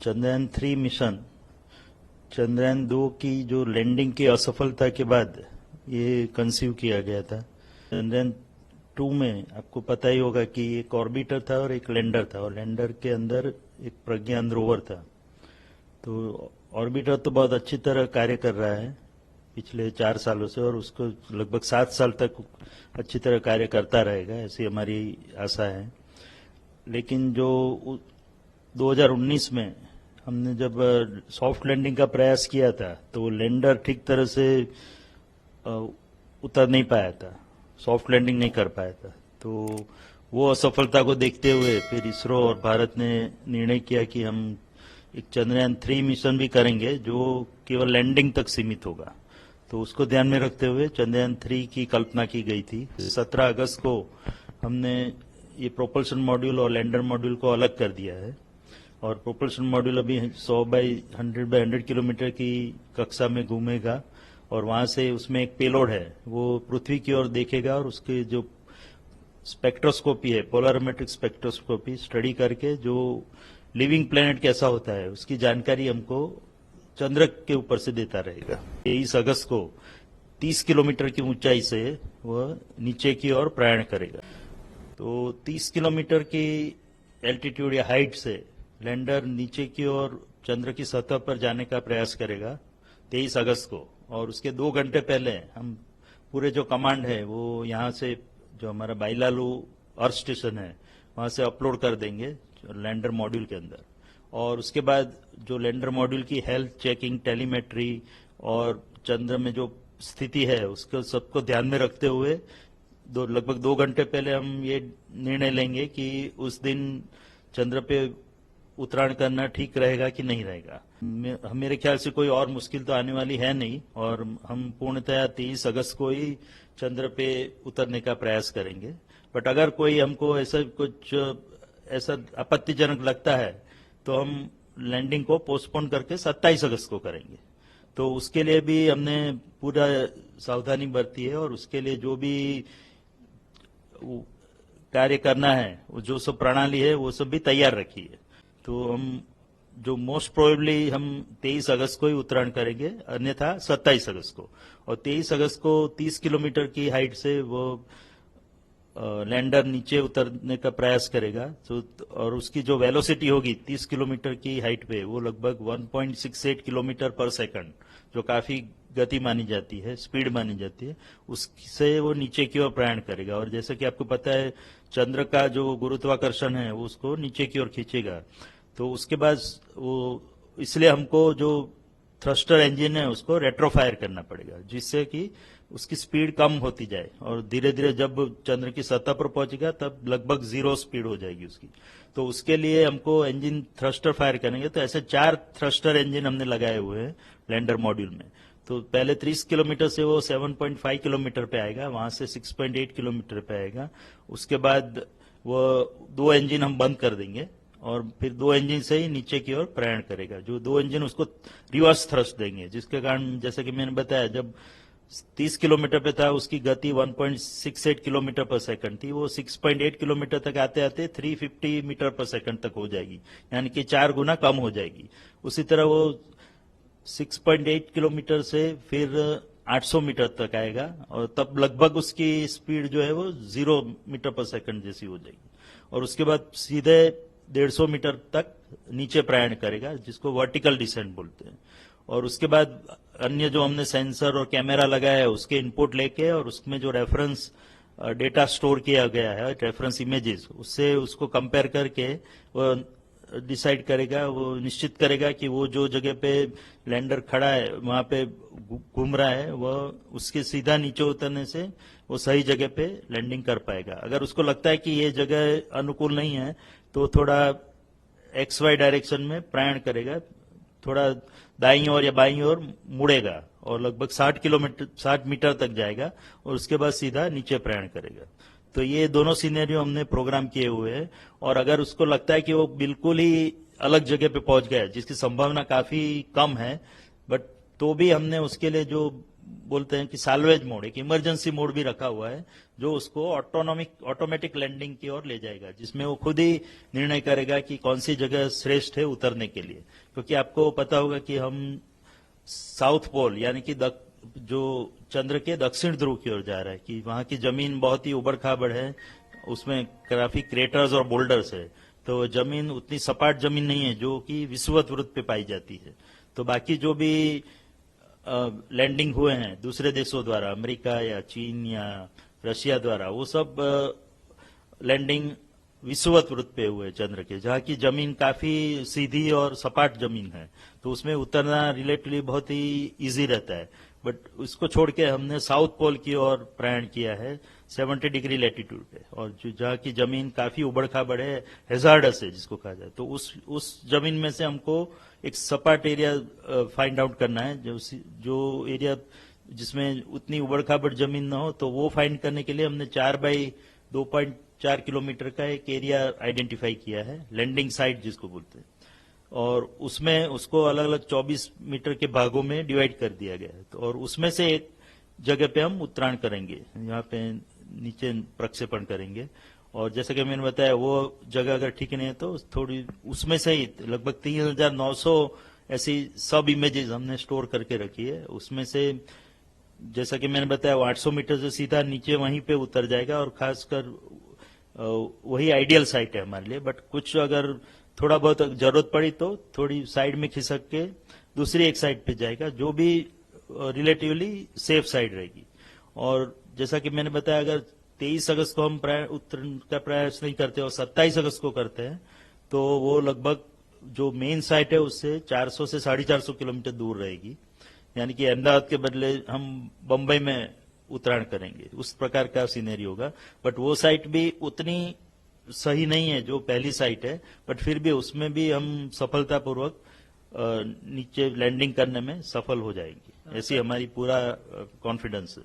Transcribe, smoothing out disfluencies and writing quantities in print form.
Chandrayaan 3 mission Chandrayaan 2 की जो landing की असफलता के बाद ये कंसीव किया गया था। चंद्रयान 2 में आपको पता ही होगा कि एक ऑर्बिटर था और एक लैंडर था, और लैंडर के अंदर एक प्रज्ञान रोवर था। तो ऑर्बिटर तो बहुत अच्छी तरह कार्य कर रहा है पिछले 4 सालों से, और उसको लगभग 7 साल तक अच्छी तरह कार्य करता रहेगा, ऐसी हमारी आशा है। लेकिन जो 2019 में हमने जब सॉफ्ट लैंडिंग का प्रयास किया था, तो लैंडर ठीक तरह से उतर नहीं पाया था, सॉफ्ट लैंडिंग नहीं कर पाया था। तो वो असफलता को देखते हुए फिर इसरो और भारत ने निर्णय किया कि हम एक चंद्रयान 3 मिशन भी करेंगे जो केवल लैंडिंग तक सीमित होगा। तो उसको ध्यान में रखते हुए चंद्रयान 3 की कल्पना की गई थी। 17 अगस्त को हमने ये प्रोपल्शन मॉड्यूल और लैंडर मॉड्यूल को अलग कर दिया है, और प्रोपल्शन मॉड्यूल अभी 100 बाई 100 किलोमीटर की कक्षा में घूमेगा, और वहां से उसमें एक पेलोड है, वो पृथ्वी की ओर देखेगा, और उसके जो स्पेक्ट्रोस्कोपी है, पोलरिमेट्रिक स्पेक्ट्रोस्कोपी स्टडी करके जो लिविंग प्लेनेट कैसा होता है उसकी जानकारी हमको चंद्र के ऊपर से देता रहेगा। 23 अगस्त को 30 किलोमीटर की ऊंचाई से वह नीचे की ओर प्रयाण करेगा। तो 30 किलोमीटर की एल्टीट्यूड या हाइट से लैंडर नीचे की ओर चंद्र की सतह पर जाने का प्रयास करेगा 23 अगस्त को, और उसके 2 घंटे पहले हम पूरे जो कमांड है वो यहाँ से जो हमारा बाइलालू अर्थ स्टेशन है वहां से अपलोड कर देंगे लैंडर मॉड्यूल के अंदर। और उसके बाद जो लैंडर मॉड्यूल की हेल्थ चेकिंग, टेलीमेट्री और चंद्र में जो स्थिति है उसको सबको ध्यान में रखते हुए लगभग 2 घंटे पहले हम ये निर्णय लेंगे कि उस दिन चंद्र पे उतराण करना ठीक रहेगा कि नहीं रहेगा। मेरे ख्याल से कोई और मुश्किल तो आने वाली है नहीं, और हम पूर्णतया 23 अगस्त को ही चंद्र पे उतरने का प्रयास करेंगे। बट अगर कोई हमको ऐसा आपत्तिजनक लगता है तो हम लैंडिंग को पोस्टपोन करके 27 अगस्त को करेंगे। तो उसके लिए भी हमने पूरा सावधानी बरती है, और उसके लिए जो भी कार्य करना है, जो सब प्रणाली है वो सब भी तैयार रखी है। तो हम जो मोस्ट प्रोबेबली हम 23 अगस्त को ही उत्तरायण करेंगे, अन्यथा 27 अगस्त को। और 23 अगस्त को 30 किलोमीटर की हाइट से वो लैंडर नीचे उतरने का प्रयास करेगा। तो और उसकी जो वेलोसिटी होगी 30 किलोमीटर की हाइट पे, वो लगभग 1.68 किलोमीटर पर सेकंड, जो काफी गति मानी जाती है, स्पीड मानी जाती है, उससे वो नीचे की ओर प्रयाण करेगा। और जैसे कि आपको पता है चंद्र का जो गुरुत्वाकर्षण है वो उसको नीचे की ओर खींचेगा। तो उसके बाद वो इसलिए हमको जो थ्रस्टर इंजन है उसको रेट्रोफायर करना पड़ेगा, जिससे कि उसकी स्पीड कम होती जाए, और धीरे धीरे जब चंद्र की सतह पर पहुंचेगा तब लगभग 0 स्पीड हो जाएगी उसकी। तो उसके लिए हमको इंजन थ्रस्टर फायर करेंगे। तो ऐसे 4 थ्रस्टर इंजन हमने लगाए हुए हैं लैंडर मॉड्यूल में। तो पहले 30 किलोमीटर से वो 7.5 किलोमीटर पे आएगा, वहां से 6.8 किलोमीटर पे आएगा। उसके बाद वो 2 इंजन हम बंद कर देंगे, और फिर 2 इंजन से ही नीचे की ओर प्रयाण करेगा। जो 2 इंजन उसको रिवर्स थ्रस्ट देंगे, जिसके कारण जैसे कि मैंने बताया जब 30 किलोमीटर पे था उसकी गति 1.68 किलोमीटर पर सेकंड थी, वो 6.8 किलोमीटर तक आते आते 350 मीटर पर सेकंड तक हो जाएगी, यानी कि 4 गुना कम हो जाएगी। उसी तरह वो 6.8 किलोमीटर से फिर 800 मीटर तक आएगा, और तब लगभग उसकी स्पीड जो है वो 0 मीटर पर सेकंड जैसी हो जाएगी। और उसके बाद सीधे 150 मीटर तक नीचे प्रयाण करेगा, जिसको वर्टिकल डिसेंट बोलते हैं। और उसके बाद अन्य जो हमने सेंसर और कैमरा लगाया है उसके इनपुट लेके, और उसमें जो रेफरेंस डेटा स्टोर किया गया है, रेफरेंस इमेजेस, उससे उसको कंपेयर करके वो डिसाइड करेगा, वो निश्चित करेगा कि वो जो जगह पे लैंडर खड़ा है वहां पे घूम रहा है, वह उसके सीधा नीचे उतरने से वो सही जगह पे लैंडिंग कर पाएगा। अगर उसको लगता है कि ये जगह अनुकूल नहीं है तो थोड़ा XY डायरेक्शन में प्रयाण करेगा, थोड़ा दाईं ओर या बाईं ओर मुड़ेगा, और लगभग 60 मीटर तक जाएगा, और उसके बाद सीधा नीचे प्रयाण करेगा। तो ये दोनों सिनेरियो हमने प्रोग्राम किए हुए हैं। और अगर उसको लगता है कि वो बिल्कुल ही अलग जगह पे पहुंच गया, जिसकी संभावना काफी कम है, बट तो भी हमने उसके लिए जो बोलते हैं कि साल्वेज मोड, एक इमरजेंसी मोड भी रखा हुआ है जो उसको ऑटोमेटिक लैंडिंग की ओर ले जाएगा, जिसमें वो खुद ही निर्णय करेगा कि कौन सी जगह श्रेष्ठ है उतरने के लिए। क्योंकि आपको पता होगा कि हम साउथ पोल यानी कि जो चंद्र के दक्षिण ध्रुव की ओर जा रहा है, कि वहां की जमीन बहुत ही उबड़ खाबड़ है, उसमें काफी क्रेटर्स और बोल्डर्स है, तो जमीन उतनी सपाट जमीन नहीं है जो कि विषुवत वृत्त पे पाई जाती है। तो बाकी जो भी लैंडिंग हुए हैं दूसरे देशों द्वारा, अमेरिका या चीन या रशिया द्वारा, वो सब लैंडिंग विषुवत वृत्त पे हुए चंद्र के, जहाँ की जमीन काफी सीधी और सपाट जमीन है, तो उसमें उतरना रिलेटिवली बहुत ही इजी रहता है। बट उसको छोड़ के हमने साउथ पोल की ओर प्रयाण किया है 70 डिग्री लैटिट्यूड पे, और जहाँ की जमीन काफी उबड़ खाबड़ है, हेजार्डस है जिसको कहा जाए, तो उस जमीन में से हमको एक सपाट एरिया फाइंड आउट करना है, जो एरिया जिसमें उतनी उबड़ खाबड़ जमीन ना हो, तो वो फाइंड करने के लिए हमने 4x2.4 किलोमीटर का एक एरिया आइडेंटिफाई किया है, लैंडिंग साइट जिसको बोलते हैं, और उसमें उसको अलग अलग 24 मीटर के भागों में डिवाइड कर दिया गया है। तो और उसमें से एक जगह पे हम उत्तरायण करेंगे, यहाँ पे नीचे प्रक्षेपण करेंगे, और जैसे कि मैंने बताया वो जगह अगर ठीक नहीं है तो थोड़ी उसमें से ही लगभग 3900 ऐसी सब इमेजेस हमने स्टोर करके रखी है। उसमें से जैसा कि मैंने बताया 800 मीटर से सीधा नीचे वहीं पे उतर जाएगा, और खासकर वही आइडियल साइट है हमारे लिए। बट कुछ अगर थोड़ा बहुत जरूरत पड़ी तो थोड़ी साइड में खिसक के दूसरी एक साइड पे जाएगा, जो भी रिलेटिवली सेफ साइड रहेगी। और जैसा कि मैंने बताया, अगर 23 अगस्त को हम उत्तरायण का प्रयास नहीं करते और 27 अगस्त को करते हैं, तो वो लगभग जो मेन साइट है उससे 400 से 450 किलोमीटर दूर रहेगी, यानी कि अहमदाबाद के बदले हम बंबई में उत्तरायण करेंगे, उस प्रकार का सीनरी होगा। बट वो साइट भी उतनी सही नहीं है जो पहली साइट है, बट फिर भी उसमें भी हम सफलतापूर्वक नीचे लैंडिंग करने में सफल हो जाएंगे, ऐसी हमारी पूरा कॉन्फिडेंस है।